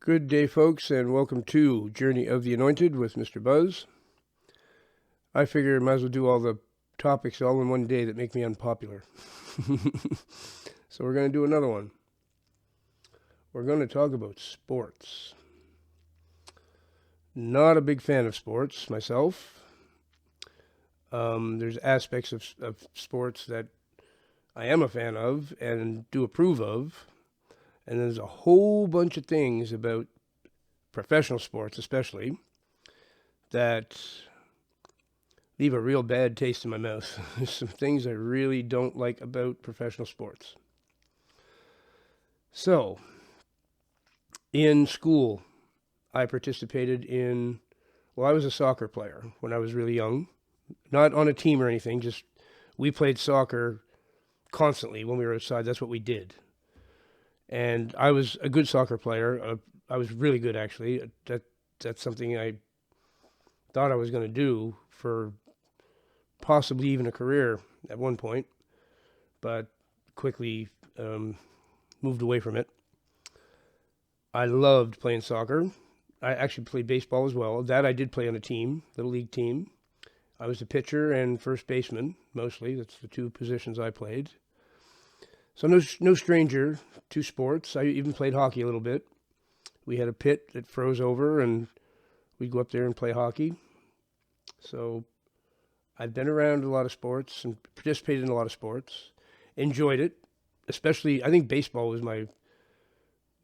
Good day, folks, and welcome to Journey of the Anointed with Mr. Buzz. I figure I might as well do all the topics all in one day that make me unpopular. So we're going to do another one. We're going to talk about sports. Not a big fan of sports myself. There's aspects of sports that I am a fan of and do approve of. And there's a whole bunch of things about professional sports, especially, that leave a real bad taste in my mouth. There's some things I really don't like about professional sports. So, in school, I participated I was a soccer player when I was really young. Not on a team or anything, just we played soccer constantly when we were outside. That's what we did. And I was a good soccer player. I was really good, actually. That's something I thought I was going to do for possibly even a career at one point, but quickly moved away from it. I loved playing soccer. I actually played baseball as well. That I did play on a team, little league team. I was a pitcher and first baseman, mostly. That's the two positions I played. So no stranger to sports. I even played hockey a little bit. We had a pit that froze over, and we'd go up there and play hockey. So I've been around a lot of sports and participated in a lot of sports. Enjoyed it, especially I think baseball was my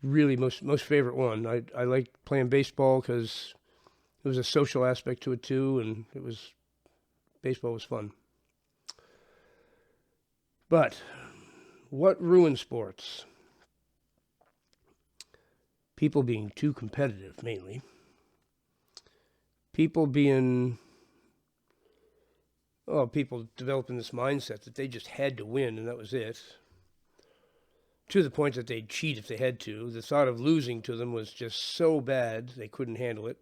really most favorite one. I liked playing baseball because there was a social aspect to it too, and baseball was fun. But what ruins sports? People being too competitive, mainly. People developing this mindset that they just had to win and that was it. To the point that they'd cheat if they had to. The thought of losing to them was just so bad they couldn't handle it.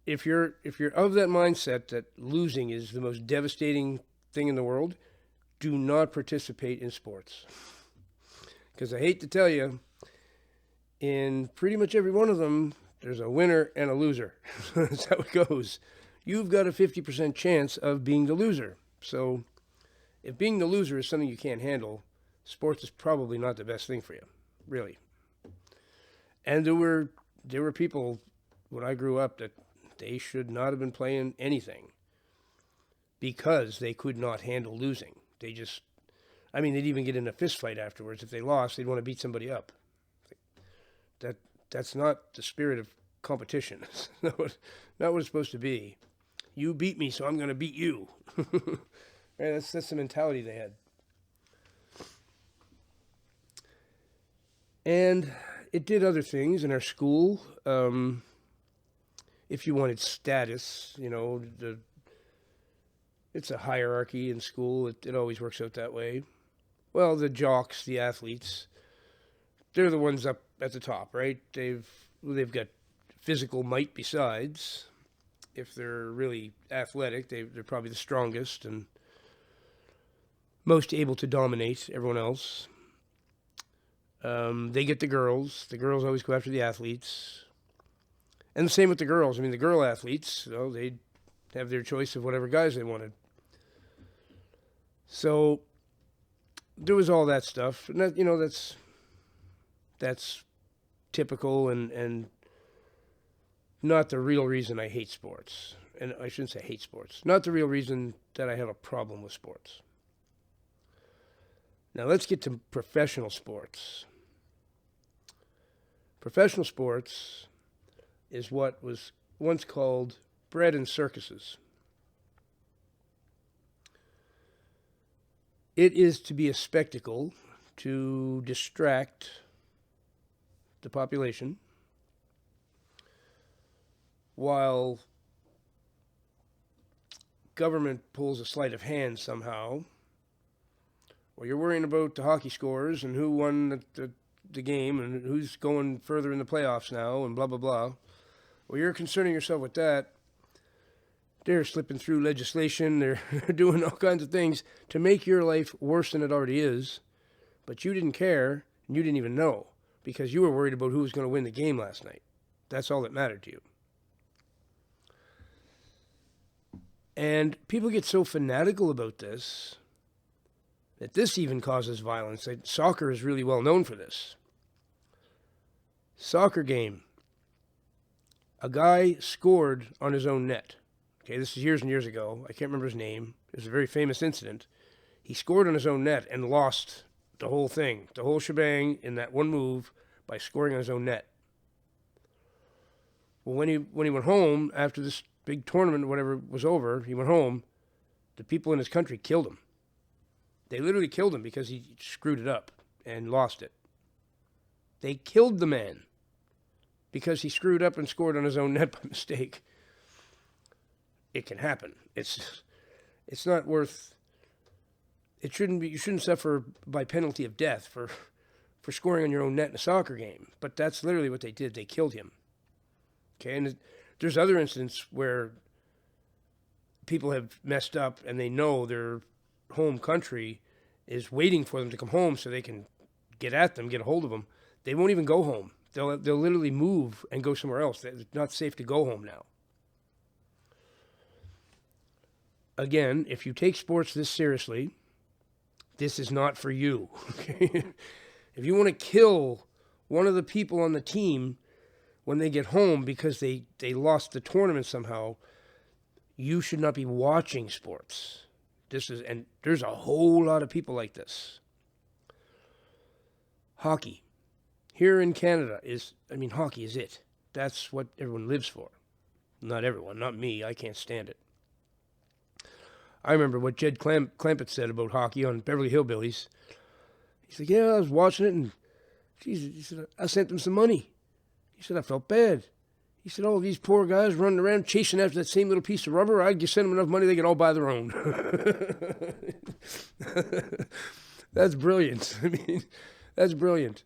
If you're of that mindset that losing is the most devastating thing in the world, do not participate in sports. Because I hate to tell you, in pretty much every one of them, there's a winner and a loser. That's how it goes. You've got a 50% chance of being the loser. So if being the loser is something you can't handle, sports is probably not the best thing for you, really. And there were people when I grew up that they should not have been playing anything because they could not handle losing. They'd even get in a fist fight afterwards. If they lost, they'd want to beat somebody up. That's not the spirit of competition. It's not what it's supposed to be. You beat me, so I'm going to beat you. Right, that's the mentality they had. And it did other things in our school. If you wanted status, it's a hierarchy in school. It always works out that way. Well, the jocks, the athletes, they're the ones up at the top, right? They've got physical might besides. If they're really athletic, they're probably the strongest and most able to dominate everyone else. They get the girls. The girls always go after the athletes. And the same with the girls. I mean, the girl athletes, they'd have their choice of whatever guys they wanted. So there was all that stuff, and that's typical and not the real reason I hate sports. And I shouldn't say hate sports. Not the real reason that I have a problem with sports. Now let's get to professional sports. Professional sports is what was once called bread and circuses. It is to be a spectacle to distract the population while government pulls a sleight of hand somehow, or you're worrying about the hockey scores and who won the game and who's going further in the playoffs now and blah, blah, blah. Well, you're concerning yourself with that. They're slipping through legislation. They're doing all kinds of things to make your life worse than it already is. But you didn't care and you didn't even know because you were worried about who was going to win the game last night. That's all that mattered to you. And people get so fanatical about this that this even causes violence. Soccer is really well known for this. Soccer game. A guy scored on his own net. Okay, this is years and years ago. I can't remember his name. It was a very famous incident. He scored on his own net and lost the whole thing, the whole shebang in that one move by scoring on his own net. Well, when he went home after this big tournament or whatever was over, he went home, the people in his country killed him. They literally killed him because he screwed it up and lost it. They killed the man because he screwed up and scored on his own net by mistake. It can happen. It's not worth... It shouldn't be. You shouldn't suffer by penalty of death for scoring on your own net in a soccer game. But that's literally what they did. They killed him. Okay, and there's other incidents where people have messed up and they know their home country is waiting for them to come home so they can get at them, get a hold of them. They won't even go home. They'll literally move and go somewhere else. It's not safe to go home now. Again, if you take sports this seriously, this is not for you. Okay? If you want to kill one of the people on the team when they get home because they lost the tournament somehow, you should not be watching sports. And there's a whole lot of people like this. Hockey. Here in Canada hockey is it. That's what everyone lives for. Not everyone, not me. I can't stand it. I remember what Jed Clampett said about hockey on Beverly Hillbillies. He's like, yeah, I was watching it, and geez, he said, I sent them some money. He said, I felt bad. He said, all these poor guys running around chasing after that same little piece of rubber, I'd just send them enough money they could all buy their own. That's brilliant. That's brilliant.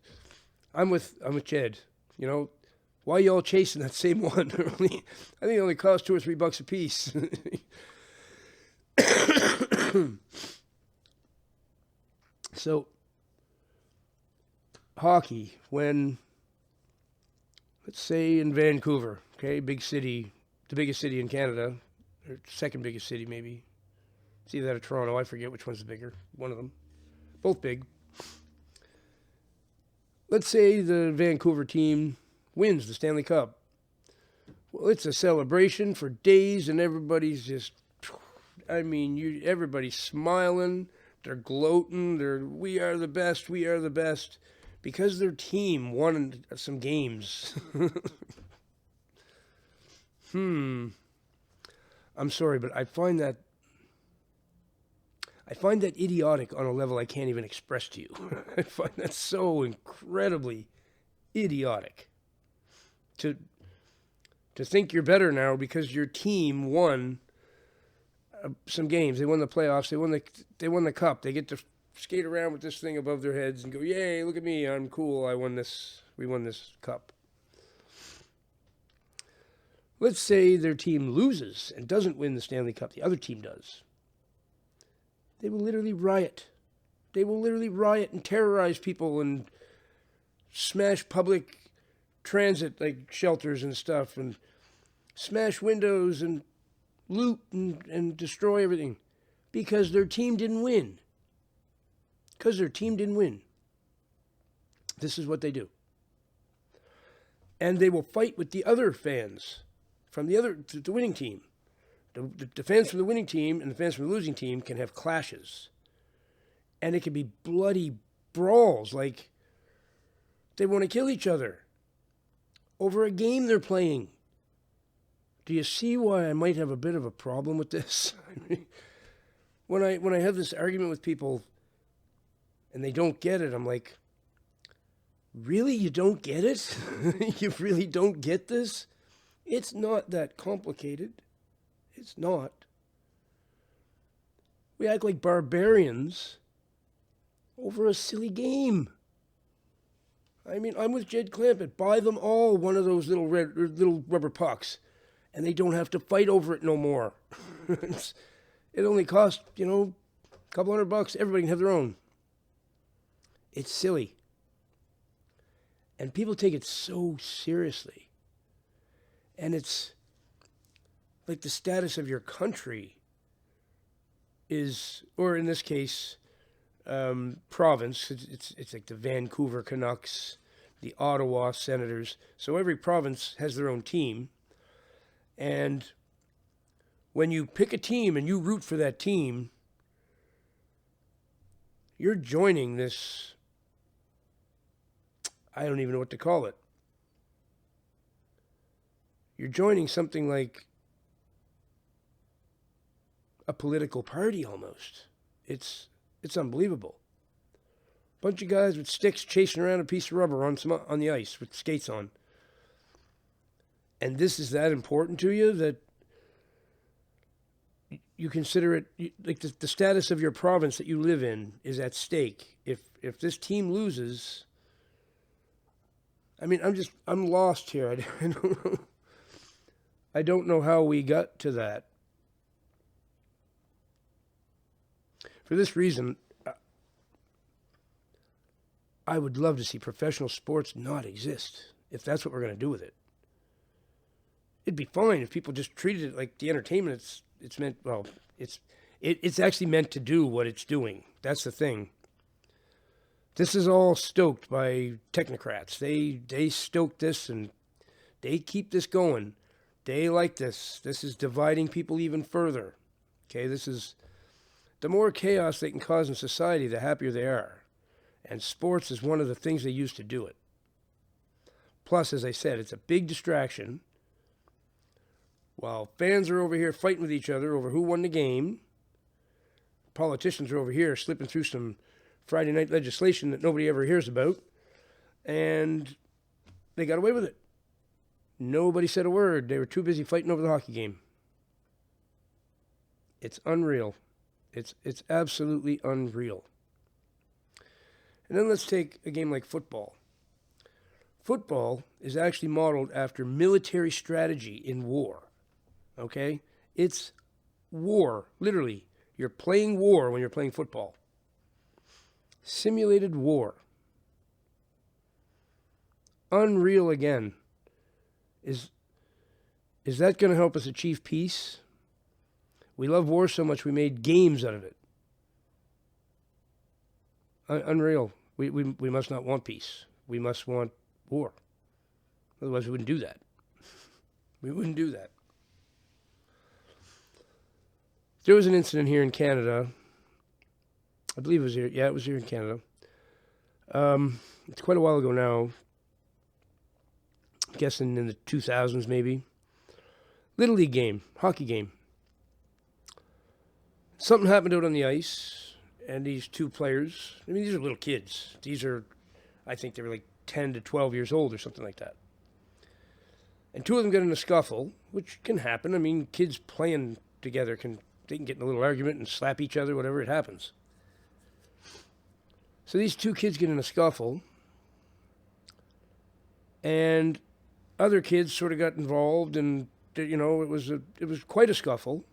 I'm with Jed. You know, why are you all chasing that same one? I think it only costs $2 or $3 a piece. So, hockey, when, let's say in Vancouver, okay, big city, the biggest city in Canada, or second biggest city maybe. It's either that or Toronto, I forget which one's the bigger, one of them. Both big. Let's say the Vancouver team wins the Stanley Cup. Well, it's a celebration for days and everybody's just... everybody's smiling, they're gloating, we are the best, because their team won some games. I'm sorry, but I find that idiotic on a level I can't even express to you. I find that so incredibly idiotic. To think you're better now because your team won some games. They won the playoffs. They won the cup. They get to skate around with this thing above their heads and go, "Yay! Look at me! I'm cool. I won this. We won this cup." Let's say their team loses and doesn't win the Stanley Cup. The other team does. They will literally riot. They will literally riot and terrorize people and smash public transit like shelters and stuff and smash windows and loot and destroy everything because their team didn't win. Because their team didn't win. This is what they do. And they will fight with the other fans from the winning team. The fans from the winning team and the fans from the losing team can have clashes. And it can be bloody brawls, like they want to kill each other over a game they're playing. Do you see why I might have a bit of a problem with this? when I have this argument with people and they don't get it, I'm like, really? You don't get it? You really don't get this? It's not that complicated. It's not. We act like barbarians over a silly game. I mean, I'm with Jed Clampett. Buy them all one of those little rubber pucks, and they don't have to fight over it no more. It only costs, a couple $100. Everybody can have their own. It's silly. And people take it so seriously. And it's like the status of your country is, or in this case, province. It's like the Vancouver Canucks, the Ottawa Senators. So every province has their own team. And when you pick a team and you root for that team, you're joining this, I don't even know what to call it. You're joining something like a political party almost. It's unbelievable. Bunch of guys with sticks chasing around a piece of rubber on the ice with skates on. And this is that important to you that you consider it like the status of your province that you live in is at stake. If this team loses, I mean, I'm lost here. I don't know. I don't know how we got to that. For this reason, I would love to see professional sports not exist, if that's what we're going to do with it. It'd be fine if people just treated it like the entertainment it's meant, well, it's actually meant to do what it's doing. That's the thing. This is all stoked by technocrats. They stoke this and they keep this going. They like this. This is dividing people even further. Okay, this is, the more chaos they can cause in society, the happier they are. And sports is one of the things they use to do it. Plus, as I said, it's a big distraction. While fans are over here fighting with each other over who won the game, politicians are over here slipping through some Friday night legislation that nobody ever hears about, and they got away with it. Nobody said a word. They were too busy fighting over the hockey game. It's unreal. It's absolutely unreal. And then let's take a game like football. Football is actually modeled after military strategy in war. Okay? It's war, literally. You're playing war when you're playing football. Simulated war. Unreal again. Is that going to help us achieve peace? We love war so much we made games out of it. Unreal. We must not want peace. We must want war. Otherwise we wouldn't do that. We wouldn't do that. There was an incident here in Canada. I believe it was here. Yeah, it was here in Canada. It's quite a while ago now. I'm guessing in the 2000s maybe. Little League game, hockey game. Something happened out on the ice, and these two players, I mean, these are little kids. These are, I think they were like 10 to 12 years old or something like that. And two of them got in a scuffle, which can happen. I mean, kids playing together they can get in a little argument and slap each other, whatever, it happens. So these two kids get in a scuffle, and other kids sort of got involved, and it was quite a scuffle.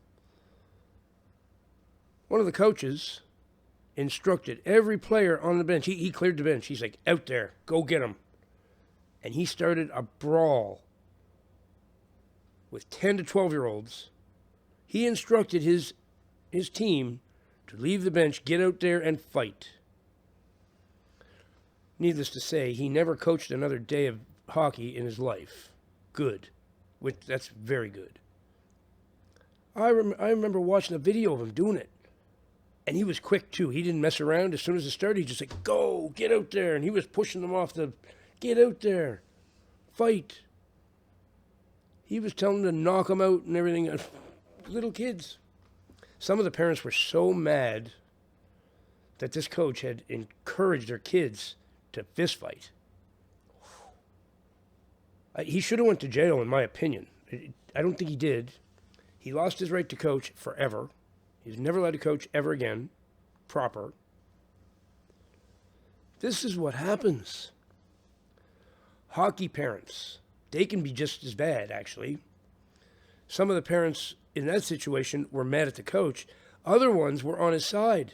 One of the coaches instructed every player on the bench. He cleared the bench. He's like, out there, go get him. And he started a brawl with 10 to 12-year-olds. He instructed his team to leave the bench, get out there, and fight. Needless to say, he never coached another day of hockey in his life. Good. That's very good. I remember watching a video of him doing it. And he was quick, too. He didn't mess around. As soon as it started, he just like, go, get out there. And he was pushing them off get out there, fight. He was telling them to knock them out and everything. Little kids. Some of the parents were so mad that this coach had encouraged their kids to fist fight. He should have went to jail, in my opinion. I don't think he did. He lost his right to coach forever. He was never allowed to coach ever again. Proper. This is what happens. Hockey parents, they can be just as bad, actually. Some of the parents in that situation were mad at the coach. Other ones were on his side.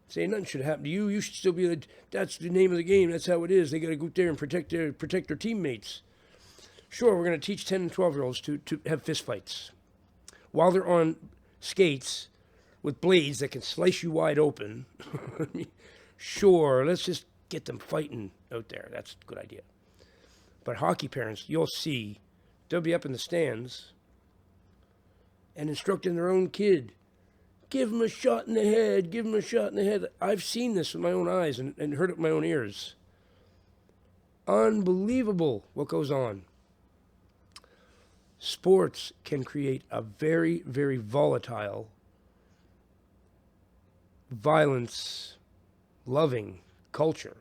Saying nothing should happen to you. You should still be that's the name of the game. That's how it is. They got to go out there and protect their teammates. Sure, we're going to teach 10 and 12-year-olds to have fistfights while they're on skates with blades that can slice you wide open. Sure, let's just get them fighting out there. That's a good idea. But hockey parents, you'll see, they'll be up in the stands and instructing their own kid. Give him a shot in the head. Give him a shot in the head. I've seen this with my own eyes and heard it with my own ears. Unbelievable what goes on. Sports can create a very, very volatile, violence-loving culture.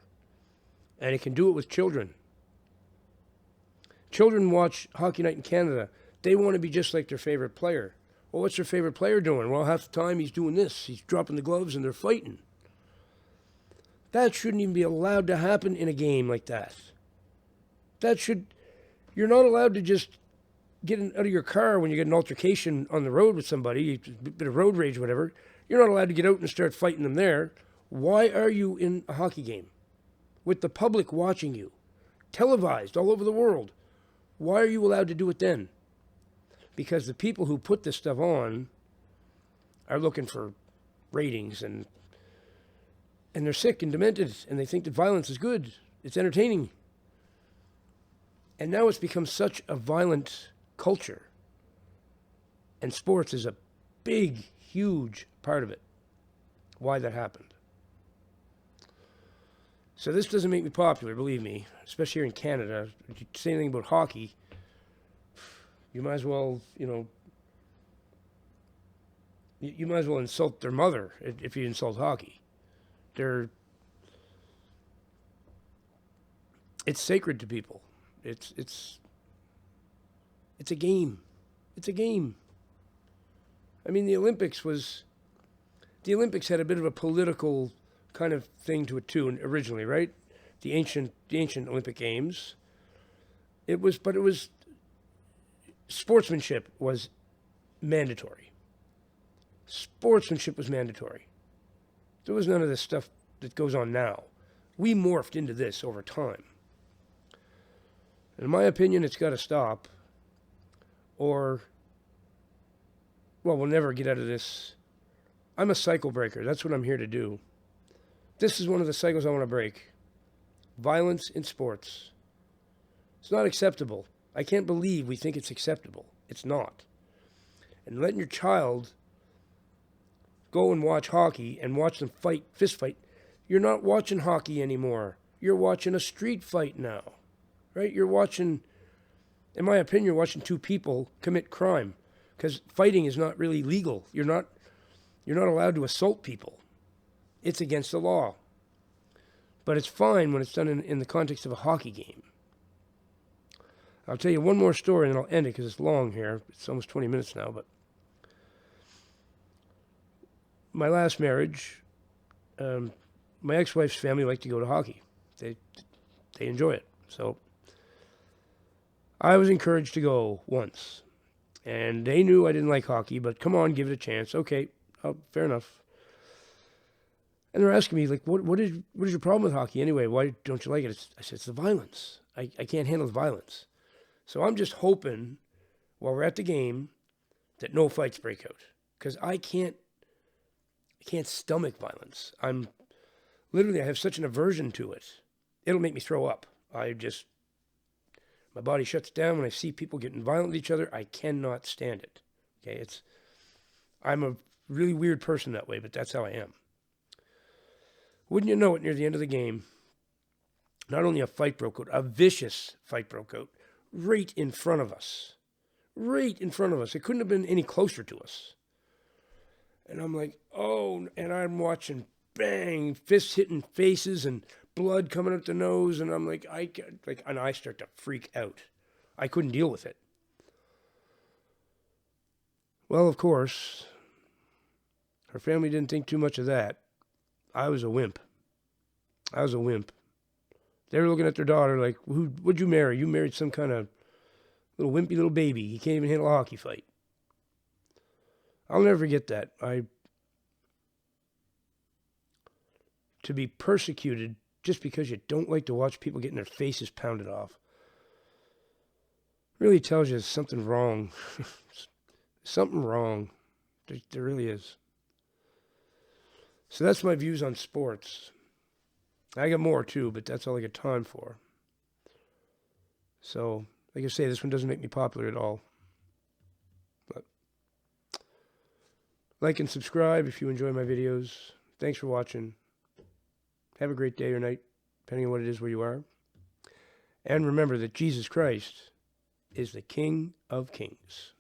And it can do it with children. Children watch Hockey Night in Canada. They want to be just like their favorite player. Well, what's their favorite player doing? Well, half the time he's doing this. He's dropping the gloves and they're fighting. That shouldn't even be allowed to happen in a game like that. You're not allowed to just get out of your car when you get an altercation on the road with somebody, a bit of road rage, whatever. You're not allowed to get out and start fighting them there. Why are you in a hockey game with the public watching you, televised all over the world? Why are you allowed to do it then? Because the people who put this stuff on are looking for ratings and they're sick and demented and they think that violence is good. It's entertaining. And now it's become such a violent culture. And sports is a big, huge part of it. Why that happened. So this doesn't make me popular, believe me, especially here in Canada. If you say anything about hockey, you might as well, you might as well insult their mother if you insult hockey. It's sacred to people. It's a game. It's a game. I mean, the Olympics had a bit of a political kind of thing to it too, originally, right? The ancient Olympic Games. Sportsmanship was mandatory. Sportsmanship was mandatory. There was none of this stuff that goes on now. We morphed into this over time. In my opinion, it's got to stop, or, well, we'll never get out of this. I'm a cycle breaker. That's what I'm here to do. This is one of the cycles I want to break. Violence in sports. It's not acceptable. I can't believe we think it's acceptable. It's not. And letting your child go and watch hockey and watch them fist fight, you're not watching hockey anymore. You're watching a street fight now, right? You're watching, in my opinion, you're watching two people commit crime because fighting is not really legal. You're not allowed to assault people. It's against the law. But it's fine when it's done in the context of a hockey game. I'll tell you one more story and then I'll end it because it's long here. It's almost 20 minutes now. But my last marriage, my ex-wife's family liked to go to hockey. They enjoy it. So I was encouraged to go once. And they knew I didn't like hockey, but come on, give it a chance. Okay, fair enough. And they're asking me, like, what is your problem with hockey anyway? Why don't you like it? I said, it's the violence. I can't handle the violence. So I'm just hoping, while we're at the game, that no fights break out. Because I can't stomach violence. I have such an aversion to it. It'll make me throw up. My body shuts down when I see people getting violent with each other. I cannot stand it. Okay, I'm a really weird person that way, but that's how I am. Wouldn't you know it, near the end of the game, not only a fight broke out, a vicious fight broke out right in front of us. Right in front of us. It couldn't have been any closer to us. And I'm like, oh, and I'm watching bang, fists hitting faces and blood coming out the nose, and I'm like, and I start to freak out. I couldn't deal with it. Well, of course, her family didn't think too much of that. I was a wimp. They were looking at their daughter like, what'd you marry? You married some kind of little wimpy little baby. He can't even handle a hockey fight. I'll never forget that. to be persecuted just because you don't like to watch people getting their faces pounded off really tells you there's something wrong. Something wrong. There really is. So that's my views on sports. I got more too, but that's all I got time for. So, like I say, this one doesn't make me popular at all. But like and subscribe if you enjoy my videos. Thanks for watching. Have a great day or night, depending on what it is where you are. And remember that Jesus Christ is the King of Kings.